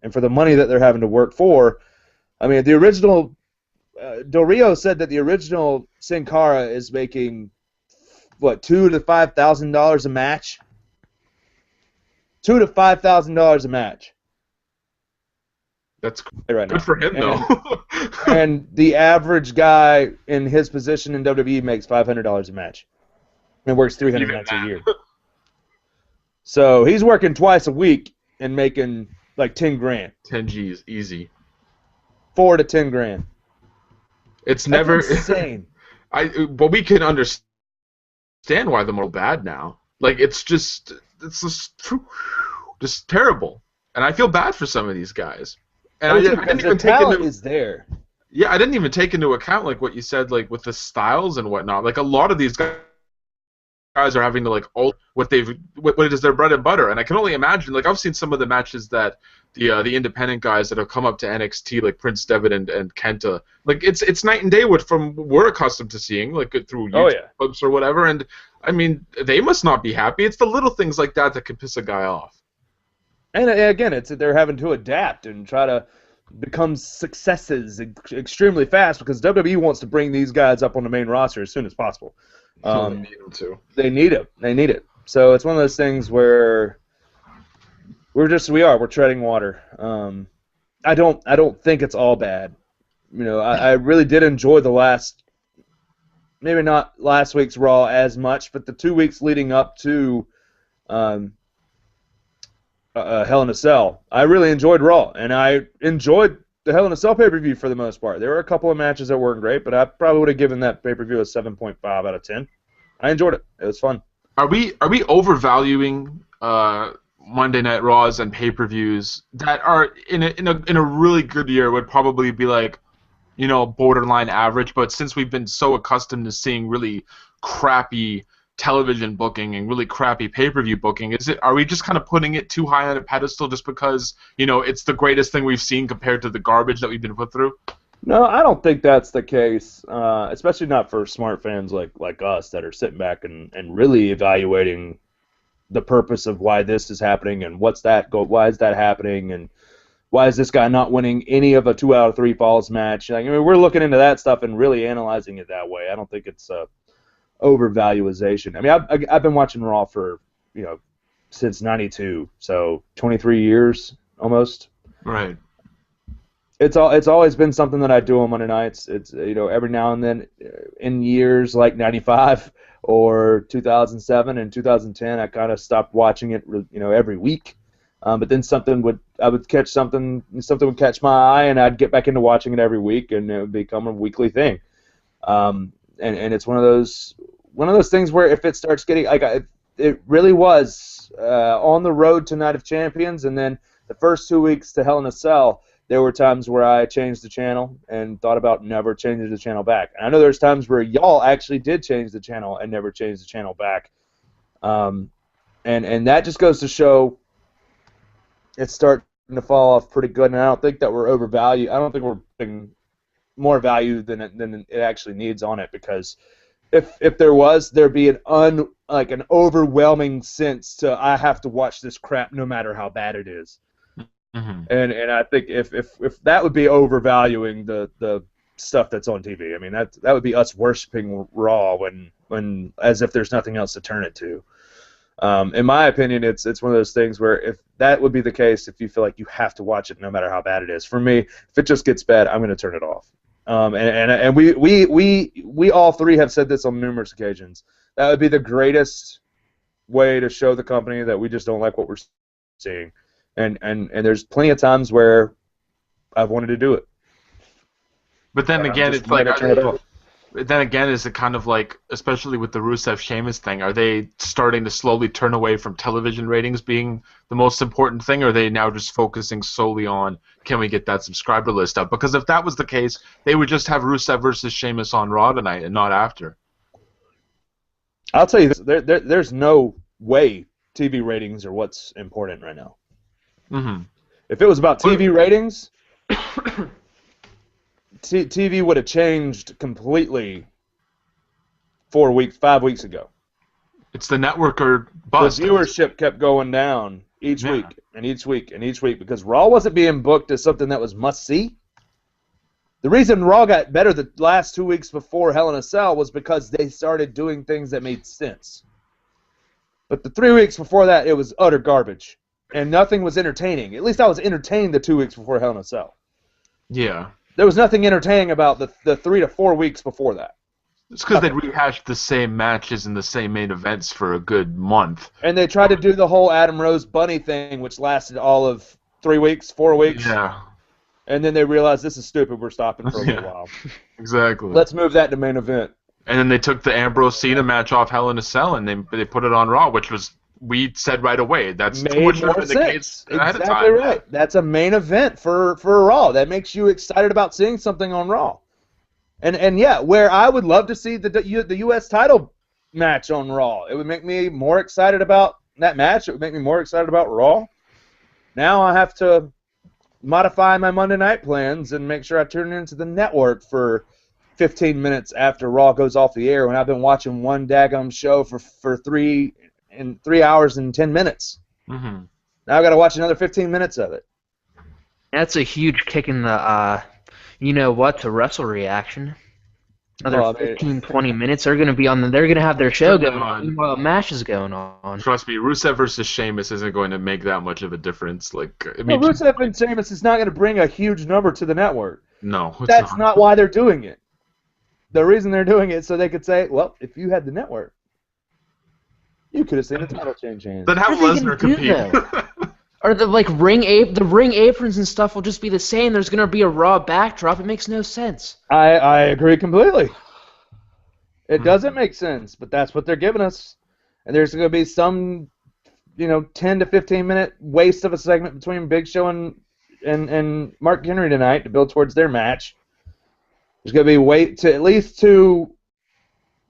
and for the money that they're having to work for. I mean, the original Del Rio said that the original Sin Cara is making, what, $2,000 to $5,000 a match? $2,000 to $5,000 a match. That's right good now. For him, though. And the average guy in his position in WWE makes $500 a match, and works 300 nights a year. So he's working twice a week and making like 10 grand. 10 G's, easy. 4 to 10 grand. It's never insane. But we can understand why they're more bad now. Like it's just terrible, and I feel bad for some of these guys. And I didn't even take into is there. Yeah, I didn't even take into account like what you said, like with the styles and whatnot. Like a lot of these guys are having to like alter what is their bread and butter, and I can only imagine. Like I've seen some of the matches that the independent guys that have come up to NXT, like Prince Devitt and Kenta. Like it's night and day from we're accustomed to seeing, like through YouTube clips or whatever. And I mean, they must not be happy. It's the little things like that can piss a guy off. And again, they're having to adapt and try to become successes extremely fast because WWE wants to bring these guys up on the main roster as soon as possible. They need them to. They need it. They need it. So it's one of those things where we're treading water. I don't think it's all bad. I really did enjoy maybe not last week's Raw as much, but the 2 weeks leading up to Hell in a Cell. I really enjoyed Raw, and I enjoyed the Hell in a Cell pay-per-view for the most part. There were a couple of matches that weren't great, but I probably would have given that pay-per-view a 7.5 out of 10. I enjoyed it. It was fun. Are we overvaluing Monday Night Raws and pay-per-views that are in a really good year would probably be like, borderline average, but since we've been so accustomed to seeing really crappy television booking and really crappy pay-per-view booking, are we just kind of putting it too high on a pedestal just because it's the greatest thing we've seen compared to the garbage that we've been put through? No, I don't think that's the case, especially not for smart fans like us that are sitting back and really evaluating the purpose of why this is happening and why is that happening and why is this guy not winning any of a 2 out of 3 falls match. We're looking into that stuff and really analyzing it that way. I don't think it's overvaluation. I've been watching Raw for since '92, so 23 years almost. Right. It's always been something that I do on Monday nights. It's every now and then in years like '95 or 2007 and 2010, I kind of stopped watching it every week. But then I would catch something would catch my eye, and I'd get back into watching it every week, and it would become a weekly thing. And it's one of those things where if it starts getting it really was on the road to Night of Champions, and then the first 2 weeks to Hell in a Cell, there were times where I changed the channel and thought about never changing the channel back. And I know there's times where y'all actually did change the channel and never changed the channel back. And that just goes to show it's starting to fall off pretty good, and I don't think that we're overvalued. I don't think we're putting more value than it actually needs on it, because if there was, there'd be an overwhelming sense to I have to watch this crap no matter how bad it is. Mm-hmm. And I think if that would be overvaluing the stuff that's on TV. I mean that would be us worshiping Raw when as if there's nothing else to turn it to. In my opinion, it's one of those things where if that would be the case, if you feel like you have to watch it no matter how bad it is. For me, if it just gets bad, I'm going to turn it off. And we all three have said this on numerous occasions. That would be the greatest way to show the company that we just don't like what we're seeing. And there's plenty of times where I've wanted to do it. But then again, it's like, then again, is it kind of like, especially with the Rusev-Sheamus thing, are they starting to slowly turn away from television ratings being the most important thing, or are they now just focusing solely on, can we get that subscriber list up? Because if that was the case, they would just have Rusev versus Sheamus on Raw tonight and not after. I'll tell you this, there's no way TV ratings are what's important right now. Mm-hmm. If it was about TV ratings, TV would have changed completely 5 weeks ago. It's the network or bust. The viewership kept going down each week and each week and each week because Raw wasn't being booked as something that was must-see. The reason Raw got better the last 2 weeks before Hell in a Cell was because they started doing things that made sense. But the 3 weeks before that, it was utter garbage. And nothing was entertaining. At least I was entertained the 2 weeks before Hell in a Cell. Yeah. There was nothing entertaining about the 3 to 4 weeks before that. It's because they'd rehashed the same matches and the same main events for a good month. And they tried to do the whole Adam Rose Bunny thing, which lasted all of 3 weeks, 4 weeks. Yeah. And then they realized this is stupid, we're stopping for a little while. Exactly. Let's move that to main event. And then they took the Ambrose Cena match off Hell in a Cell and they put it on Raw, which was, we said right away, that's made too much more for the sense. case ahead of Exactly time. right. That's a main event for Raw. That makes you excited about seeing something on Raw. And yeah, where I would love to see the U.S. title match on Raw. It would make me more excited about that match. It would make me more excited about Raw. Now I have to modify my Monday night plans and make sure I turn into the network for 15 minutes after Raw goes off the air when I've been watching one daggum show for 3 hours and 10 minutes. Mm-hmm. Now I've got to watch another 15 minutes of it. That's a huge kick in the, you know what, to wrestle reaction. Another 15, 20 minutes. They're gonna be on. They're gonna have their show going on while the match is going on. Trust me, Rusev versus Sheamus isn't going to make that much of a difference. Like, I Well, mean, Rusev and Sheamus is not going to bring a huge number to the network. no, it's That's not why they're doing it. The reason they're doing it is so they could say, well, if you had the network, you could have seen the title change hands. Then have What are they Lesnar gonna do, compete. Or the ring aprons and stuff will just be the same. There's gonna be a Raw backdrop. It makes no sense. I agree completely. It doesn't make sense, but that's what they're giving us. And there's going to be some, 10 to 15 minute waste of a segment between Big Show and Mark Henry tonight to build towards their match. There's going to be at least 2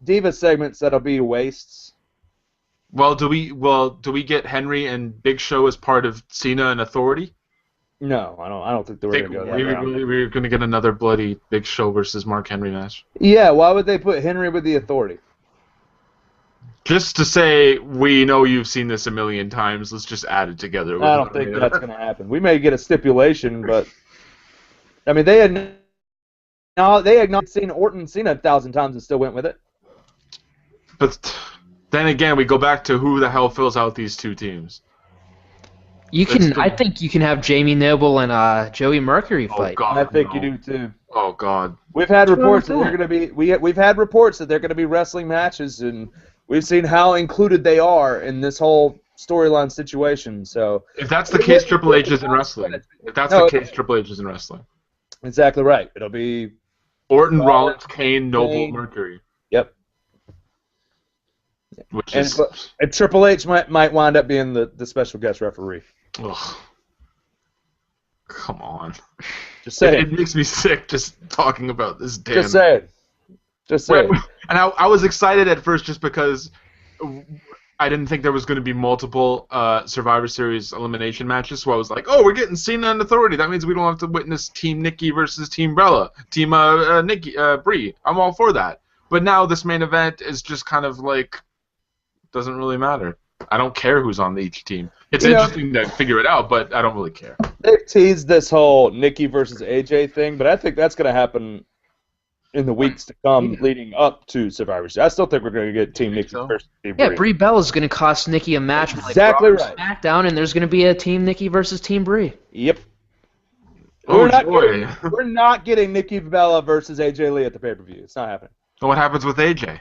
Diva segments that'll be wastes. Well, do we get Henry and Big Show as part of Cena and Authority? No, I don't think they were going to go that route. We're going to get another bloody Big Show versus Mark Henry match. Yeah, why would they put Henry with the Authority? Just to say, we know you've seen this a million times. Let's just add it together. I don't think that's going to happen. We may get a stipulation, but I mean, they had not seen Orton Cena 1,000 times and still went with it. But then again, we go back to who the hell fills out these 2 teams. I think you can have Jamie Noble and Joey Mercury fight. Oh God, I think you do too. Oh God. We've had reports that they're going to be. We've had reports that they're going to be wrestling matches, and we've seen how included they are in this whole storyline situation. So if that's the case, Triple H is in wrestling. If that's the case, Triple H is in wrestling. Exactly right. It'll be Orton, Rollins, Kane, Noble, Mercury. Yep. Which and Triple H might wind up being the special guest referee. Ugh. Come on. Just saying. It makes me sick just talking about this damn. Just saying. Just saying. And I was excited at first just because I didn't think there was going to be multiple Survivor Series elimination matches, so I was like, oh, we're getting Cena and Authority. That means we don't have to witness Team Nikki versus Team Bella, Team Brie. I'm all for that. But now this main event is just kind of like, doesn't really matter. I don't care who's on each team. It's interesting to figure it out, but I don't really care. They've teased this whole Nikki versus AJ thing, but I think that's going to happen in the weeks to come leading up to Survivor Series. I still think we're going to get Team Nikki versus Team Brie. Yeah, Brie Bella's going to cost Nikki a match. Exactly right. SmackDown, and there's going to be a Team Nikki versus Team Brie. Yep. We're not getting Nikki Bella versus AJ Lee at the pay-per-view. It's not happening. So what happens with AJ?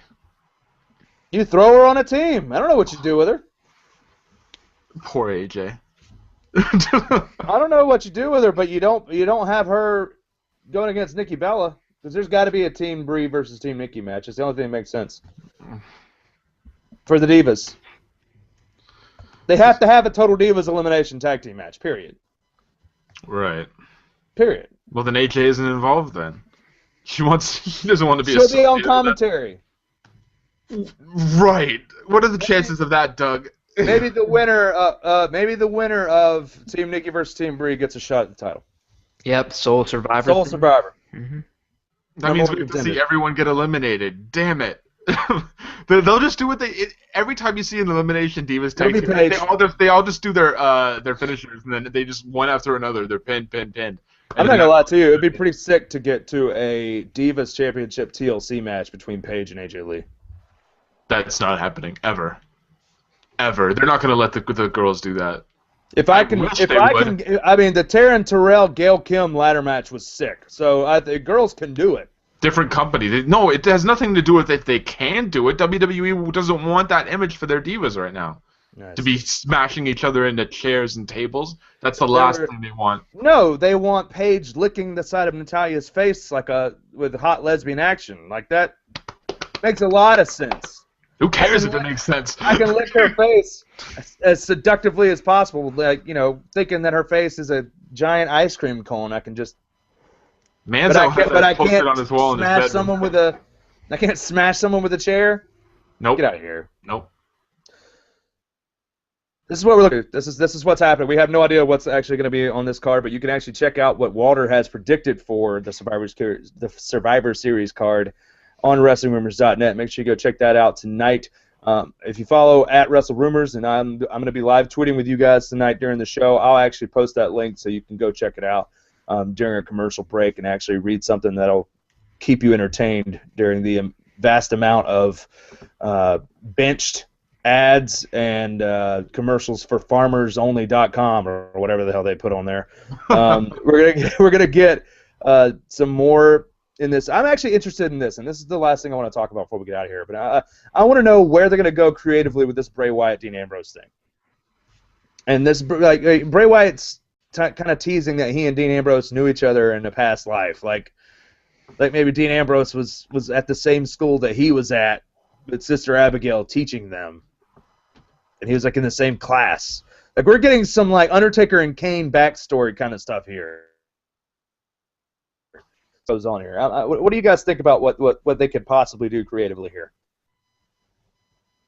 You throw her on a team. I don't know what you do with her. Poor AJ. I don't know what you do with her, but you don't have her going against Nikki Bella because there's got to be a Team Brie versus Team Nikki match. It's the only thing that makes sense for the Divas. They have to have a Total Divas elimination tag team match. Period. Right. Period. Well, then AJ isn't involved then. She doesn't want to be. She'll be on commentary. Right. What are the chances of that, Doug? Maybe the winner of Team Nikki versus Team Brie gets a shot at the title. Yep, Sole Survivor. Sole Survivor. Mm-hmm. That means we have to see everyone get eliminated. Damn it. They'll just do what every time you see an elimination Divas tag team, they all just do their finishers, and then they just one after another. They're pinned. I'm not gonna lie to you. It'd be pretty sick to get to a Divas Championship TLC match between Paige and AJ Lee. That's not happening ever. They're not gonna let the girls do that. I mean, the Taryn Terrell Gail Kim ladder match was sick. So the girls can do it. Different company. It has nothing to do with if they can do it. WWE doesn't want that image for their divas right now. Nice. To be smashing each other into chairs and tables. That's the last thing they want. No, they want Paige licking the side of Natalia's face with hot lesbian action. Like that makes a lot of sense. Who cares if it makes sense? I can lick her face as seductively as possible, thinking that her face is a giant ice cream cone. I can just. I can't on his wall smash someone with a. I can't smash someone with a chair. Nope. Get out of here. Nope. This is what we're looking at. This is what's happening. We have no idea what's actually going to be on this card, but you can actually check out what Walter has predicted for the Survivor Series card on WrestlingRumors.net. Make sure you go check that out tonight. If you follow at WrestleRumors, and I'm going to be live tweeting with you guys tonight during the show, I'll actually post that link so you can go check it out during a commercial break and actually read something that'll keep you entertained during the vast amount of benched ads and commercials for FarmersOnly.com or whatever the hell they put on there. We're gonna get some more in this. I'm actually interested in this, and this is the last thing I want to talk about before we get out of here. But I want to know where they're gonna go creatively with this Bray Wyatt Dean Ambrose thing. And this Bray Wyatt's kind of teasing that he and Dean Ambrose knew each other in a past life, like maybe Dean Ambrose was at the same school that he was at with Sister Abigail teaching them. And he was in the same class. We're getting some Undertaker and Kane backstory kind of stuff here. Goes on here. What do you guys think about what they could possibly do creatively here?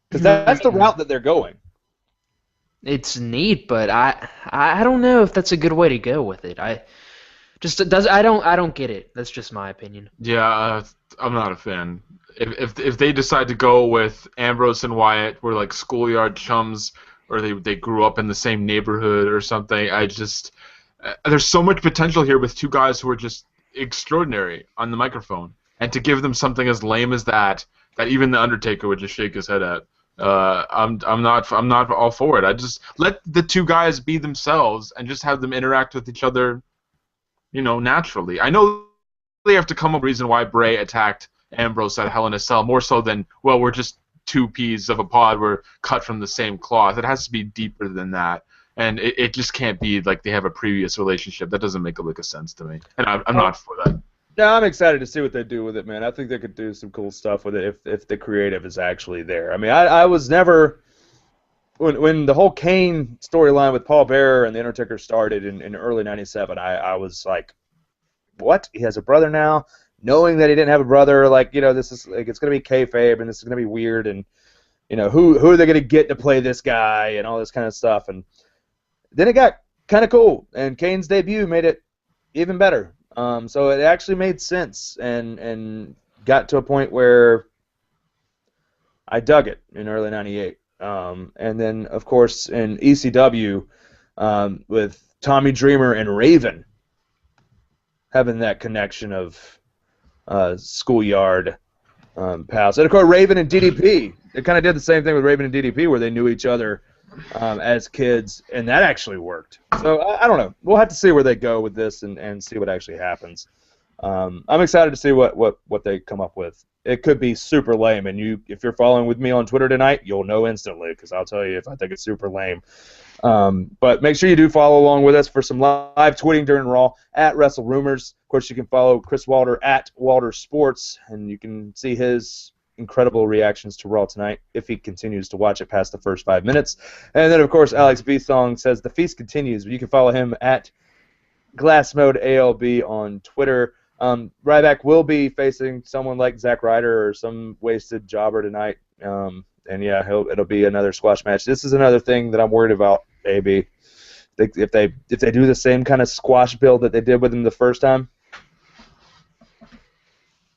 Because that's the route that they're going. It's neat, but I don't know if that's a good way to go with it. I don't get it. That's just my opinion. Yeah, I'm not a fan. If they decide to go with Ambrose and Wyatt, were schoolyard chums, or they grew up in the same neighborhood or something, there's so much potential here with two guys who are just extraordinary on the microphone, and to give them something as lame as that even the Undertaker would just shake his head at. I'm not all for it. I just let the two guys be themselves and just have them interact with each other, naturally. I know they have to come up with a reason why Bray attacked Ambrose at Hell in a Cell, more so than, well, we're just two peas of a pod were cut from the same cloth. It has to be deeper than that. And it just can't be like they have a previous relationship. That doesn't make a lick of sense to me. And I'm not for that. Yeah, I'm excited to see what they do with it, man. I think they could do some cool stuff with it if the creative is actually there. I mean, I was never... When the whole Kane storyline with Paul Bearer and The Undertaker started in early '97, I was like, what? He has a brother now? Knowing that he didn't have a brother, like, you know, this is like, it's going to be kayfabe and this is going to be weird, and, you know, who are they going to get to play this guy and all this kind of stuff. And then it got kind of cool, and Kane's debut made it even better. So it actually made sense and got to a point where I dug it in early '98. And then, of course, in ECW with Tommy Dreamer and Raven having that connection of schoolyard pals. And, of course, Raven and DDP. They kind of did the same thing with Raven and DDP where they knew each other as kids, and that actually worked. So, I don't know. We'll have to see where they go with this and see what actually happens. I'm excited to see what they come up with. It could be super lame, and if you're following with me on Twitter tonight, you'll know instantly, because I'll tell you if I think it's super lame. But make sure you do follow along with us for some live tweeting during Raw at WrestlingRumors. Of course, you can follow Chris Walter at Walter Sports, and you can see his incredible reactions to Raw tonight if he continues to watch it past the first 5 minutes. And then, of course, Alex B. Song says the feast continues. You can follow him at GlassModeALB on Twitter. Ryback will be facing someone like Zack Ryder or some wasted jobber tonight. And yeah, it'll be another squash match. This is another thing that I'm worried about, AB. If they do the same kind of squash build that they did with him the first time,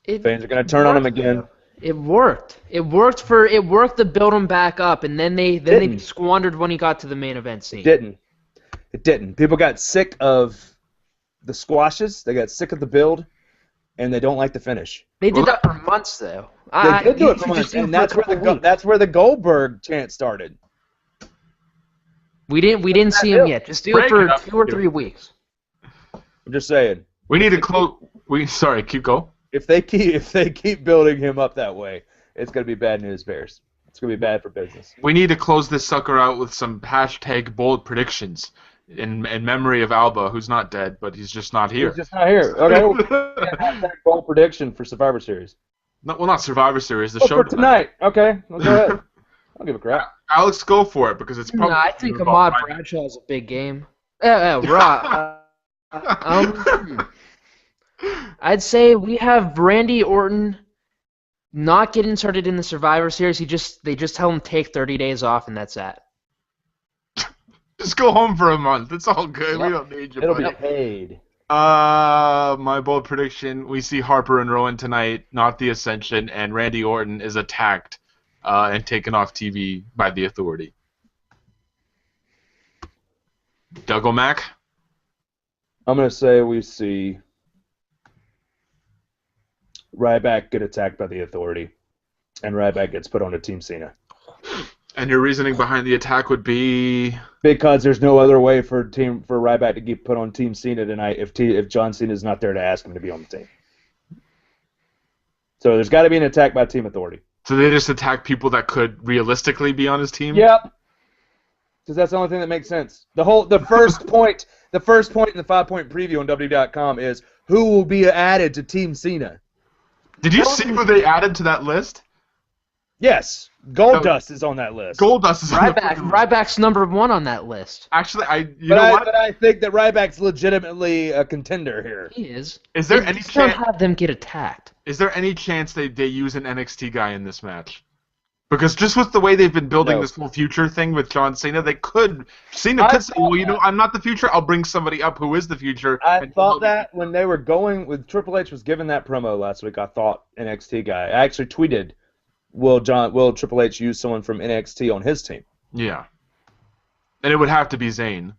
fans are going to turn on him again. It worked. It worked to build him back up, and then they squandered when he got to the main event scene. It didn't. People got sick of the squashes. They got sick of the build, and they don't like the finish. They did that for months, though. They did do it for months, and that's where the Goldberg chant started. We didn't see him yet. Just do it for 2 or 3 weeks. I'm just saying. We need to close. Sorry, keep going. If they keep building him up that way, it's gonna be bad news, Bears. It's gonna be bad for business. We need to close this sucker out with some hashtag bold predictions in memory of Alba, who's not dead, but he's just not here. He's just not here. Okay. Hashtag bold prediction for Survivor Series. No, well, not Survivor Series. The show for tonight. Okay, well, go ahead. I don't give a crap. Alex, go for it because it's probably. No, I think Ahmad Bradshaw is a big game. Raw. I'd say we have Randy Orton not get inserted in the Survivor Series. They just tell him take 30 days off, and that's that. Just go home for a month. It's all good. Yep. We don't need you. It'll be paid. My bold prediction: we see Harper and Rowan tonight, not the Ascension, and Randy Orton is attacked and taken off TV by the Authority. Doug O'Mac? I'm gonna say we see Ryback get attacked by the Authority, and Ryback gets put onto Team Cena. And your reasoning behind the attack would be? Because there's no other way for Ryback to get put on Team Cena tonight if John Cena is not there to ask him to be on the team. So there's got to be an attack by Team Authority. So they just attack people that could realistically be on his team? Yep. Because that's the only thing that makes sense. The first point in the 5-point preview on WWE.com is who will be added to Team Cena. Did you see who they added to that list? Yes. Goldust is on that list. Goldust is on that list. Ryback's number 1 on that list. Actually, But I think that Ryback's legitimately a contender here. He is. Is there any chance? Don't have them get attacked. Is there any chance they use an NXT guy in this match? Because just with the way they've been building this whole future thing with John Cena, Cena could say, well, you know, I'm not the future. I'll bring somebody up who is the future. I thought that when they were going with Triple H was given that promo last week. I thought NXT guy. I actually tweeted, will Triple H use someone from NXT on his team? Yeah. And it would have to be Zayn.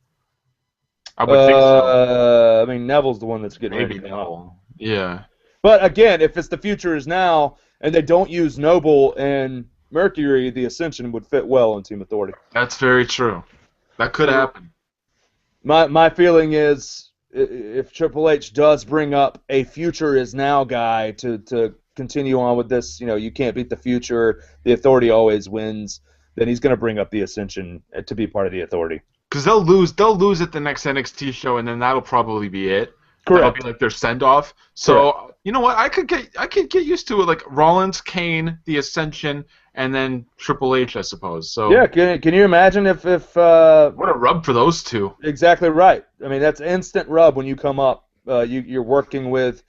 I would think so. I mean, Neville's the one that's getting Maybe ready. Neville. Yeah. But again, if it's the future is now, and they don't use Noble and Mercury, the Ascension would fit well on Team Authority. That's very true. That could happen. My feeling is if Triple H does bring up a future is now guy to continue on with this, you can't beat the future, the Authority always wins, then he's going to bring up the Ascension to be part of the Authority. Because they'll lose at the next NXT show, and then that'll probably be it. Correct. That'll be like their send-off. So you know what? I could get used to it, like Rollins, Kane, the Ascension, and then Triple H, I suppose. So yeah, can you imagine if what a rub for those two. Exactly right. I mean, that's instant rub when you come up. You're working with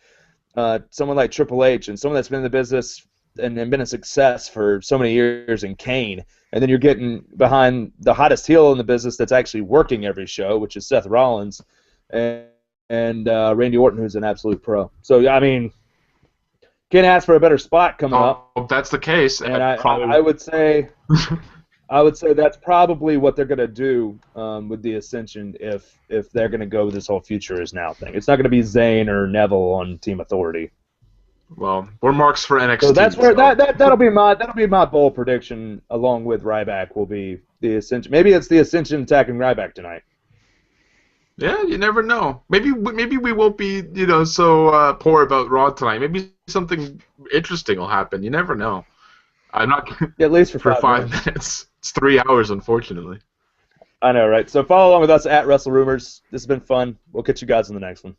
someone like Triple H and someone that's been in the business and been a success for so many years in Kane, and then you're getting behind the hottest heel in the business that's actually working every show, which is Seth Rollins, and Randy Orton, who's an absolute pro. So, I mean, can't ask for a better spot coming up. If that's the case, and I would say that's probably what they're going to do with the Ascension if they're going to go with this whole Future Is Now thing. It's not going to be Zayn or Neville on Team Authority. Well, we're marks for NXT. So that's where that'll be my bold prediction, along with Ryback, will be the Ascension. Maybe it's the Ascension attacking Ryback tonight. Yeah, you never know. Maybe we won't be so poor about Raw tonight. Maybe something interesting will happen. You never know. I'm not at least for 5 minutes. It's 3 hours, unfortunately. I know, right? So follow along with us at WrestleRumors. This has been fun. We'll catch you guys in the next one.